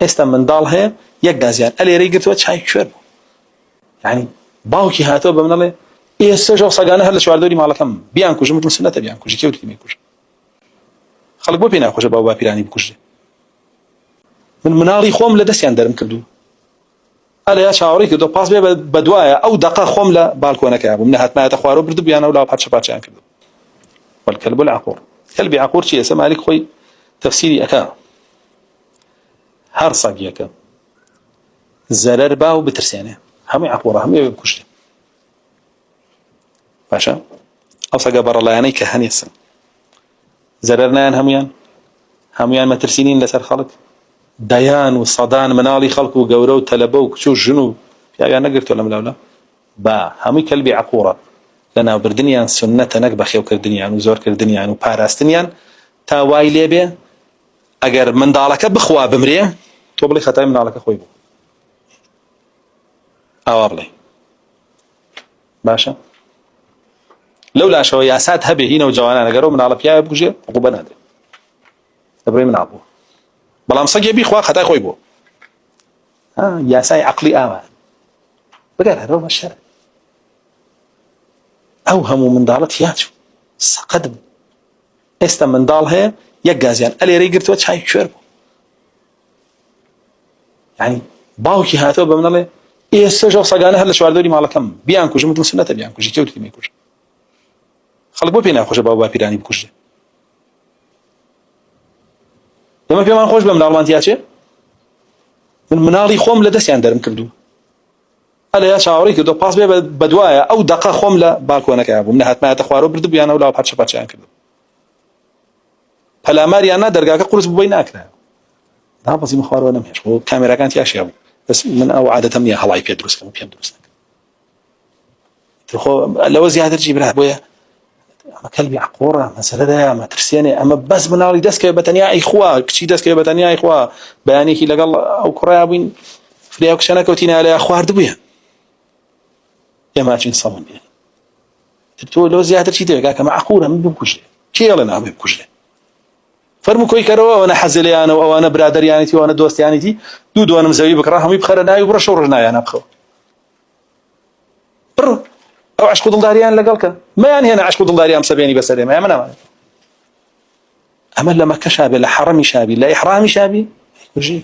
ئێستا منداڵ هەیە یەک گازیان ئەلێرەی گرتووە چای کوێر بوو، یعنی باوکی هاتەوە بە منەڵێ ئێستاش ئەو سەگانە هەر لە چواردۆری ماڵەکەم بیان کوژم، وتم سنەتە بیان کوژی، کێوتی مێکوژ. خەڵک بۆ پێی ناخۆشە باو باپیرانی بکوژێ. من مناڵی خۆم لە دەستیان دەرم کردو، ئەلە یا چاوەڕێی کردو پاس بێ بە دوایە ئەو دەقە خۆم لە باڵکۆنەکەیا بوو، منە هاتمایەتە خوارەوە بردو بیانە و لاو پاچە پاچیان کردو. والكلب العقور، كلب عقور چیە؟ ئێستا مالک خۆی تەفسیری ئەکا هەر سەگیەکە زەرەر با و بترسێنێ هەمووی عقوڕە هەمووی بکوژێ. باشە ئەو سەگە بەڕەڵایانەی کە هەنێسن زەرەر نایان هەمویان مەترسینین لەسەر خەڵک، دەیان و سەدان مناڵی خەڵک و گەورە و تەلەبە و کچ و ژن و پیاویان نەگرتووە لەم لاولە با هەمووی کەلبی عقوڕە لەناوبردنیان سنەتە نەک بەخێوکردنیان و زۆرکردنیان و پاراستنیان تا وای لێبێ ئەگەر منداڵەکە بخوا بمرێ تۆ بڵێ خەتای منداڵەکە خۆی بوو، ئاوا بڵێ باشە. لەو لاشەوە یاسات هەبێ هینە و جوانان ئەگەر ئەو منداڵە پیاوە بکوژێ عقوبە نادرێت، دەبڕێ مناڵ بوو، بەڵام سەگێ بیخوا خەتای خۆی بوو. یاسای عەقلی ئاوا بگەڕێرەوە بە شەرع. ئەو هەموو منداڵە تیاچوو سەقەت بوو، ئێستا منداڵ هەیە یەک گازیان ئەلێرەی گرتووە چای کوێر بوو، یعنی باوکی هاتەوە بە منەڵێ ئێستاش ئەو سەگانە هەر لە چواردۆری ماڵەکەم بیان کوژم، وتم سنەتە بیان کوژی، کێوتی مێکوژ. خەڵک بۆ پێی ناخۆشە باو باپیرانی بکوژێ. ئێمە پێمان خۆش بە منداڵمان تیاچێ، من مناڵی خۆم لە دەستیان دەرم کردو، ئەلە یا چاوەڕێی کردو پاس بێ بە دوایە ئەو دەقە خۆم لە باڵکۆنەکەیا بوو، منە هاتمایەتە خوارەوە بردو بیانە و لاو پاچە پاچیان کردو. پەلاماریان نا دەرگاکە قورس بووبەی ناکرایەوە، دابەزی من خوارەوە نەمهێش بۆ کامێراکان تیاشیا بوو، بەس من ئەو عادەتەم نییە هەڵای پێ دروست بکەم و پێم دروست نەکرد. خۆ لەوە زیاتر چی برا بۆیە ئەمە کەلبی عقوڕە مەسەلەدایە مەترسێنێ، ئەمە بەس مناڵی دەستکەوێ بەتەنیا ئەیخوا، کچی دەستکەوێ بەتەنیا ئەیخوا، بەیانێکی لەگەڵ ئەو کوڕەیا بووین فریا و کشە نەکەوتینە لە خواردبوویە ئێمە چین سەڵم بێن. تۆ لەوە زیاتر چی دەوێت کاکە عقوڕە من بکوژێ کێ ئەڵێ نابێ بکوژێ؟ فەرموو کۆی کەرەوە ئەوانە حەزلیانە و ئەوانە برادەریانێتی و ئەوانە دۆستیانێتی دوو دوانم زەوی بکڕە هەمووی بخەرە ناوی بڕە شەو ڕۆژ نایانە بخەوە بڕ ئەو عشق و دڵداریان لەگەڵ کە مەیان هێنا عشق و دڵداریان سەبێنی بەسەر ئێمە ئەمە نامانێت. ئەمە لە مەکە شابێ لە حەڕەمی شابی لە ئیحرامی شابی کوژی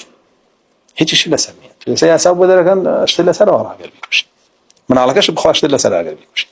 هیچیشی لەسەر نییە. یاسا بۆ دەرەکەن شتێ لەسەرەوە ڕاگەر بیکوژی، مناڵەکەش بخوا شتێ لەسەر ئاگەر بیکوژی.